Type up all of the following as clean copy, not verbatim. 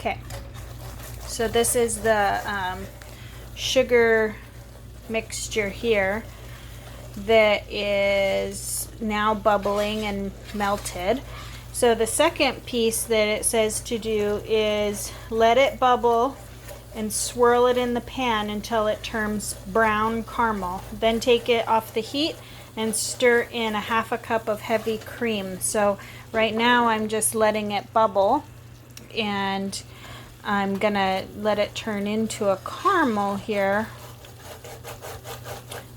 Okay, so this is the sugar mixture here that is now bubbling and melted. So the second piece that it says to do is let it bubble and swirl it in the pan until it turns brown caramel. Then take it off the heat and stir in a half a cup of heavy cream. So right now I'm just letting it bubble, and I'm gonna let it turn into a caramel here.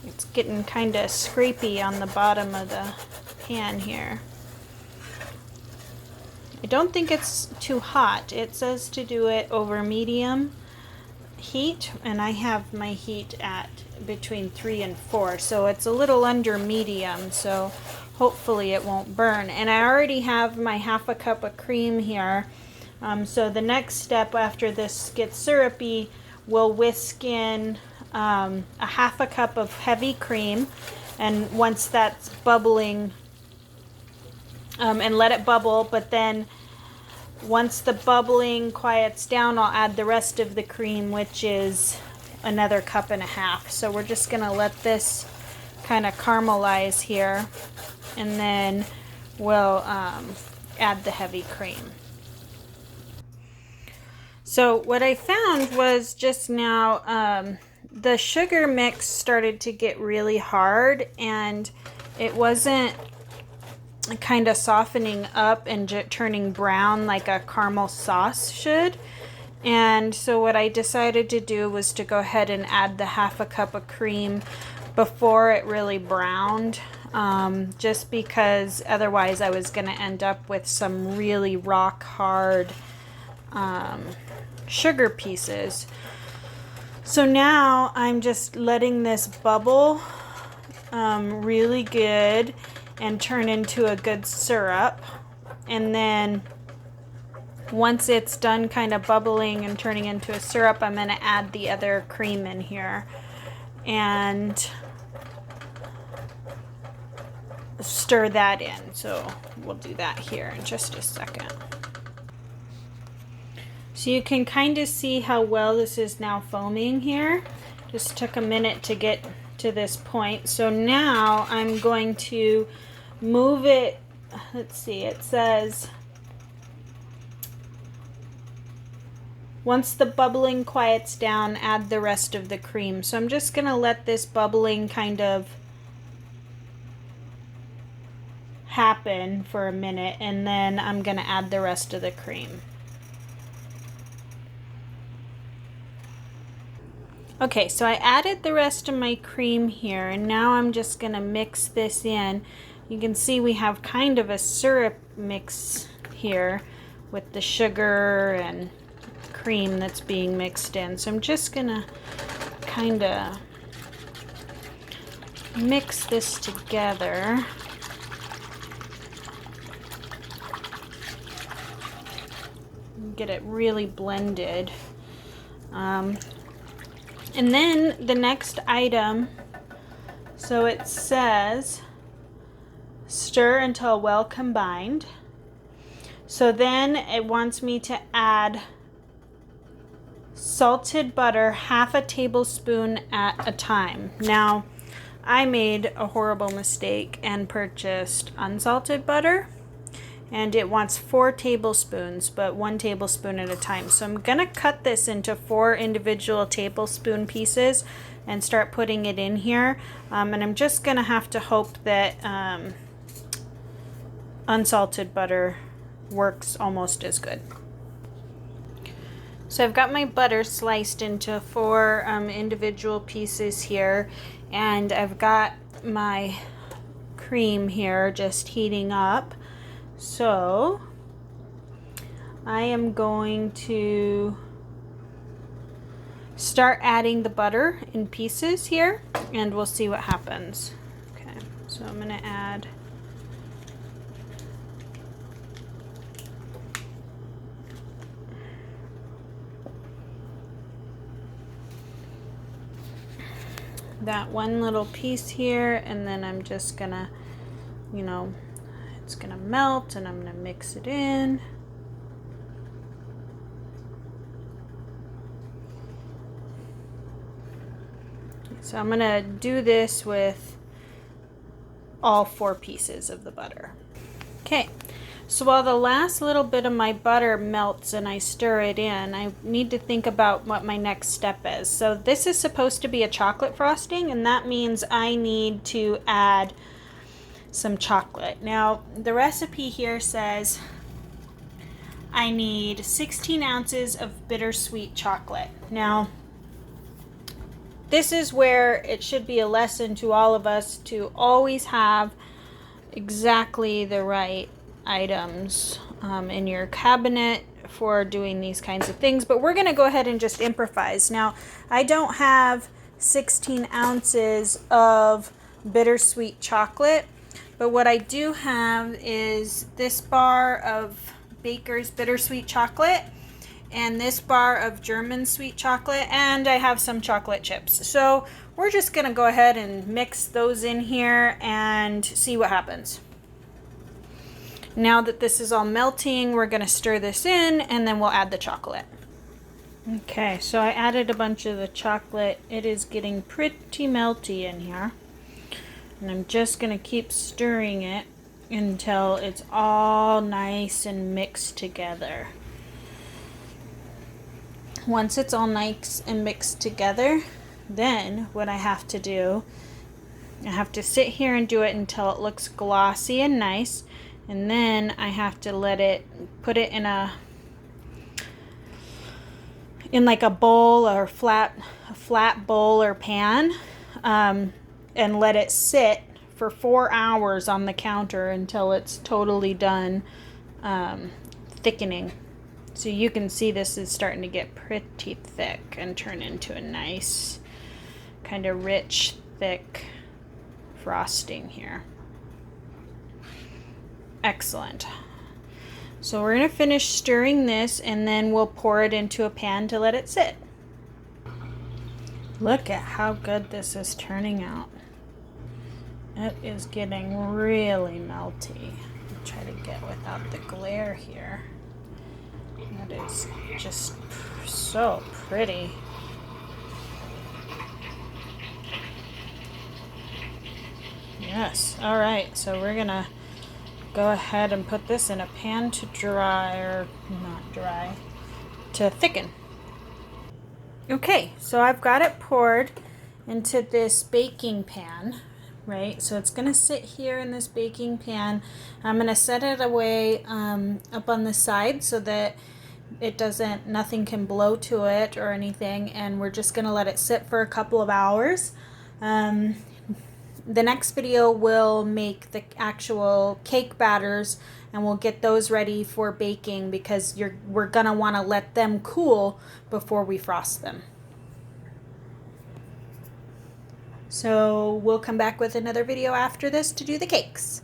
It's getting kind of scrapey on the bottom of the pan here. I don't think it's too hot. It says to do it over medium heat, and I have my heat at between 3 and 4, so it's a little under medium, so hopefully it won't burn. And I already have my half a cup of cream here, so the next step after this gets syrupy, we'll whisk in a half a cup of heavy cream, and once that's bubbling, and let it bubble, but then once the bubbling quiets down, I'll add the rest of the cream, which is another cup and a half. So we're just gonna let this kind of caramelize here, and then we'll add the heavy cream. So what I found was just now the sugar mix started to get really hard, and it wasn't kind of softening up and turning brown like a caramel sauce should. And so what I decided to do was to go ahead and add the half a cup of cream before it really browned, just because otherwise I was going to end up with some really rock hard sugar pieces. So now I'm just letting this bubble really good and turn into a good syrup, and then once it's done kind of bubbling and turning into a syrup, I'm going to add the other cream in here and stir that in. So we'll do that here in just a second. So you can kind of see how well this is now foaming here. Just took a minute to get to this point. So now I'm going to move it. Let's see, it says once the bubbling quiets down, add the rest of the cream. So I'm just gonna let this bubbling kind of happen for a minute, and then I'm gonna add the rest of the cream. Okay, so I added the rest of my cream here, and now I'm just gonna mix this in. You can see we have kind of a syrup mix here with the sugar and cream that's being mixed in. So I'm just gonna kind of mix this together. Get it really blended. And then the next item, so it says stir until well combined. So then it wants me to add salted butter, half a tablespoon at a time. Now, I made a horrible mistake and purchased unsalted butter, and it wants 4 tablespoons, but 1 tablespoon at a time. So I'm gonna cut this into 4 individual tablespoon pieces and start putting it in here. And I'm just gonna have to hope that unsalted butter works almost as good. So I've got my butter sliced into 4 individual pieces here, and I've got my cream here just heating up. So I am going to start adding the butter in pieces here, and we'll see what happens. Okay, so I'm going to add that one little piece here, and then I'm just gonna, it's gonna melt, and I'm gonna mix it in. So I'm gonna do this with all 4 pieces of the butter. Okay, so while the last little bit of my butter melts and I stir it in, I need to think about what my next step is. So this is supposed to be a chocolate frosting, and that means I need to add some chocolate. Now, the recipe here says I need 16 ounces of bittersweet chocolate. Now, this is where it should be a lesson to all of us to always have exactly the right items in your cabinet for doing these kinds of things, but we're going to go ahead and just improvise. Now, I don't have 16 ounces of bittersweet chocolate, but what I do have is this bar of Baker's bittersweet chocolate and this bar of German sweet chocolate, and I have some chocolate chips. So we're just gonna go ahead and mix those in here and see what happens. Now that this is all melting, we're gonna stir this in and then we'll add the chocolate. Okay, so I added a bunch of the chocolate. It is getting pretty melty in here. And I'm just gonna keep stirring it until it's all nice and mixed together. Once it's all nice and mixed together, then what I have to do, I have to sit here and do it until it looks glossy and nice, and then I have to put it in like a bowl or a flat bowl or pan, and let it sit for 4 hours on the counter until it's totally done thickening. So you can see this is starting to get pretty thick and turn into a nice kind of rich, thick frosting here. Excellent. So we're going to finish stirring this and then we'll pour it into a pan to let it sit. Look at how good this is turning out. It is getting really melty. I'll try to get without the glare here. That is just so pretty. Yes, all right, so we're gonna go ahead and put this in a pan to dry, or not dry, to thicken. Okay, so I've got it poured into this baking pan, right? So it's gonna sit here in this baking pan. I'm gonna set it away up on the side so that nothing can blow to it or anything, and we're just gonna let it sit for a couple of hours. The next video will make the actual cake batters and we'll get those ready for baking because we're gonna want to let them cool before we frost them. So we'll come back with another video after this to do the cakes.